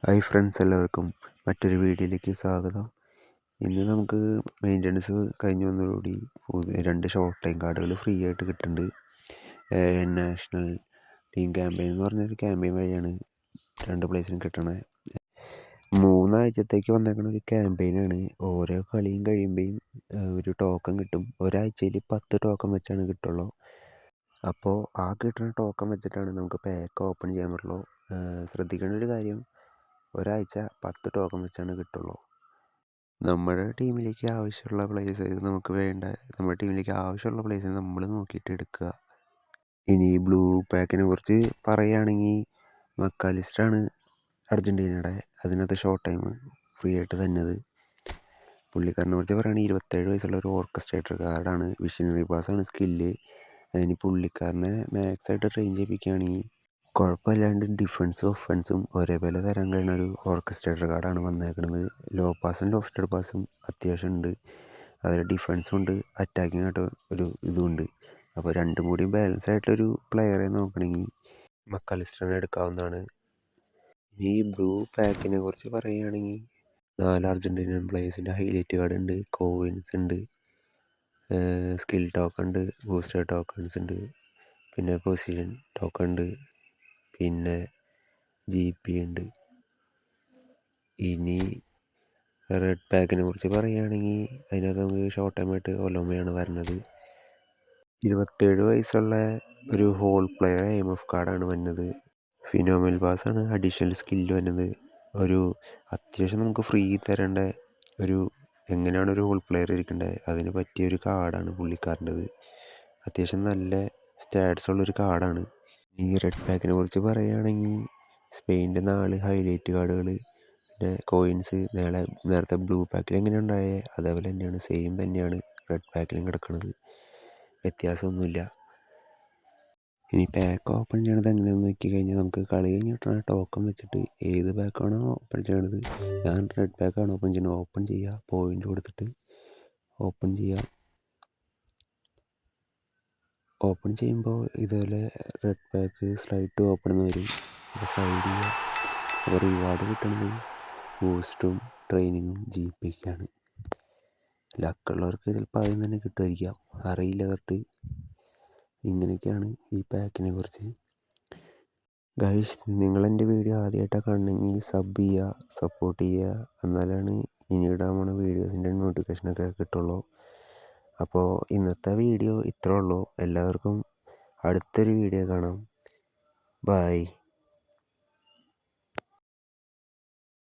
Hi friends, എല്ലാവർക്കും മറ്റൊരു വീഡിയോയിലേക്ക് സ്വാഗതം. ഇന്ന് നമുക്ക് മെയിൻ്റനൻസ് കഴിഞ്ഞ് വന്നതോടുകൂടി 2 ഷോർട്ട് ടൈം കാർഡുകൾ ഫ്രീ ആയിട്ട് കിട്ടുന്നുണ്ട്. നാഷണൽ ടീം ക്യാമ്പയിൻ എന്ന് പറഞ്ഞൊരു ക്യാമ്പയിൻ വഴിയാണ് 2 പ്ലേസിനും കിട്ടണത്. 3 ആഴ്ചത്തേക്ക് വന്നേക്കുന്ന ഒരു ക്യാമ്പയിനാണ്. ഓരോ കളിയും കഴിയുമ്പോഴും ഒരു ടോക്കൺ കിട്ടും. ഒരാഴ്ചയിൽ 10 ടോക്കൺ വെച്ചാണ് കിട്ടുള്ളൂ. അപ്പോൾ ആ കിട്ടുന്ന ടോക്കൺ വെച്ചിട്ടാണ് നമുക്ക് പാക്ക് ഓപ്പൺ ചെയ്യാൻ പറ്റുള്ളൂ. ശ്രദ്ധിക്കേണ്ട ഒരു കാര്യം, ഒരാഴ്ച 10 ടോക്കൺ വെച്ചാണ് കിട്ടുള്ളൂ. നമ്മുടെ ടീമിലേക്ക് ആവശ്യമുള്ള പ്ലേയേഴ്സ് നമ്മുടെ ടീമിലേക്ക് ആവശ്യമുള്ള പ്ലേയേഴ്സിനെ നമ്മൾ നോക്കിയിട്ട് എടുക്കുക. ഇനി ബ്ലൂ പാക്കിനെ കുറിച്ച് പറയുകയാണെങ്കിൽ, മക്കാലിസ്റ്ററാണ് അർജൻറ്റീനയുടെ അതിനകത്ത് ഷോർട്ട് ടൈം ഫ്രീ ആയിട്ട് തന്നത്. പുള്ളിക്കാരനെ കുറിച്ച് പറയുകയാണെങ്കിൽ 27 വയസ്സുള്ള ഒരു ഓർക്കസ്ട്രേറ്റർ കാർഡാണ്. വിഷനറി പാസ്സാണ് സ്കില്ല്. അതിന് പുള്ളിക്കാരനെ മാക്സായിട്ട് ട്രെയിൻ ചെയ്യിപ്പിക്കുകയാണെങ്കിൽ കുഴപ്പമില്ലാണ്ട് ഡിഫൻസും ഒഫൻസും ഒരേപോലെ തരാൻ കഴിയുന്ന ഒരു ഓർക്കസ്ട്രേറ്റർ കാർഡാണ് വന്നേക്കുന്നത്. ലോ പാസും ലോഫ്റ്റഡ് പാസും അത്യാവശ്യം ഉണ്ട്. അതിൽ ഡിഫൻസും ഉണ്ട്, അറ്റാക്കിംഗ് ആയിട്ട് ഒരു ഇതുമുണ്ട്. അപ്പോൾ രണ്ടും കൂടി ബാലൻസ് ആയിട്ടൊരു പ്ലെയറെ നോക്കണമെങ്കിൽ മക്കാലിസ്റ്ററിനെ എടുക്കാവുന്നതാണ്. ഈ ബ്ലൂ പാക്കിനെ കുറിച്ച് പറയുകയാണെങ്കിൽ 4 അർജൻറ്റീനിയൻ പ്ലേയേഴ്സിൻ്റെ ഹൈലൈറ്റ് കാർഡ് ഉണ്ട്, കോയിൻസ് ഉണ്ട്, സ്കിൽ ടോക്കൺ ഉണ്ട്, ബൂസ്റ്റർ ടോക്കൺസ് ഉണ്ട്, പിന്നെ പൊസിഷൻ ടോക്കൺ ഉണ്ട്, പിന്നെ GP ഉണ്ട്. ഇനി റെഡ് പാക്കിനെ കുറിച്ച് പറയുകയാണെങ്കിൽ അതിനകത്ത് നമുക്ക് ഷോർട്ട് ടൈമായിട്ട് ഒലോമയാണ് വരുന്നത്. 27 വയസ്സുള്ള ഒരു ഹോൾ പ്ലെയർ IMF കാർഡാണ് വരുന്നത്. ഫിനോമിനൽ പാസ്സാണ് അഡീഷണൽ സ്കില്ല് വരുന്നത്. ഒരു അത്യാവശ്യം നമുക്ക് ഫ്രീ തരേണ്ട എങ്ങനെയാണ് ഒരു ഹോൾ പ്ലെയർ ഇരിക്കേണ്ടത് അതിന് പറ്റിയൊരു കാർഡാണ് പുള്ളിക്കാരൻ്റെത്. അത്യാവശ്യം നല്ല സ്റ്റാറ്റ്സ് ഉള്ളൊരു കാർഡാണ്. ഈ റെഡ് പാക്കിനെ കുറിച്ച് പറയുകയാണെങ്കിൽ സ്പെയിൻ്റെ 4 ഹൈലൈറ്റ് കാർഡുകൾ, പിന്നെ കോയിൻസ് നേരത്തെ ബ്ലൂ പാക്കിൽ എങ്ങനെ ഉണ്ടായേ അതേപോലെ തന്നെയാണ്, സെയിം തന്നെയാണ് റെഡ് പാക്കിലും കിടക്കുന്നത്. വ്യത്യാസമൊന്നുമില്ല. ഇനി പാക്ക് ഓപ്പൺ ചെയ്യണത് എങ്ങനെയാണെന്ന് നോക്കി കഴിഞ്ഞാൽ നമുക്ക് കളി കഴിഞ്ഞ് കിട്ടുന്ന ടോക്കൺ വെച്ചിട്ട് ഏത് പാക്കാണോ ഓപ്പൺ ചെയ്യണത്, ഞാൻ റെഡ് പാക്കാണ് ഓപ്പൺ ചെയ്യണത്, ഓപ്പൺ ചെയ്യുക, പോയിൻ്റ് കൊടുത്തിട്ട് ഓപ്പൺ ചെയ്യുക. ഓപ്പൺ ചെയ്യുമ്പോൾ ഇതുപോലെ red pack slide to open എന്ന് വരും. അപ്പോൾ സ്ലൈഡ് ചെയ്യുക. അപ്പോൾ റിവാർഡ് കിട്ടുന്നത് ബൂസ്റ്റും ട്രെയിനിങ്ങും GPക്കാണ്. ലക്കുള്ളവർക്ക് ചിലപ്പോൾ ആദ്യം തന്നെ കിട്ടുമായിരിക്കാം, അറിയില്ല കറക്റ്റ്. ഇങ്ങനെയൊക്കെയാണ് ഈ പാക്കിനെ കുറിച്ച്. ഗൈസ്, നിങ്ങളെൻ്റെ വീഡിയോ ആദ്യമായിട്ടാണ് കാണണമെങ്കിൽ സബ് ചെയ്യുക, സപ്പോർട്ട് ചെയ്യുക. എന്നാലാണ് ഇനി ഇടാൻ പോണ വീഡിയോസിൻ്റെ നോട്ടിഫിക്കേഷനൊക്കെ കിട്ടുള്ളൂ. അപ്പോൾ ഇന്നത്തെ വീഡിയോ ഇത്രേ ഉള്ളൂ. എല്ലാവർക്കും അടുത്തൊരു വീഡിയോ കാണാം. ബൈ.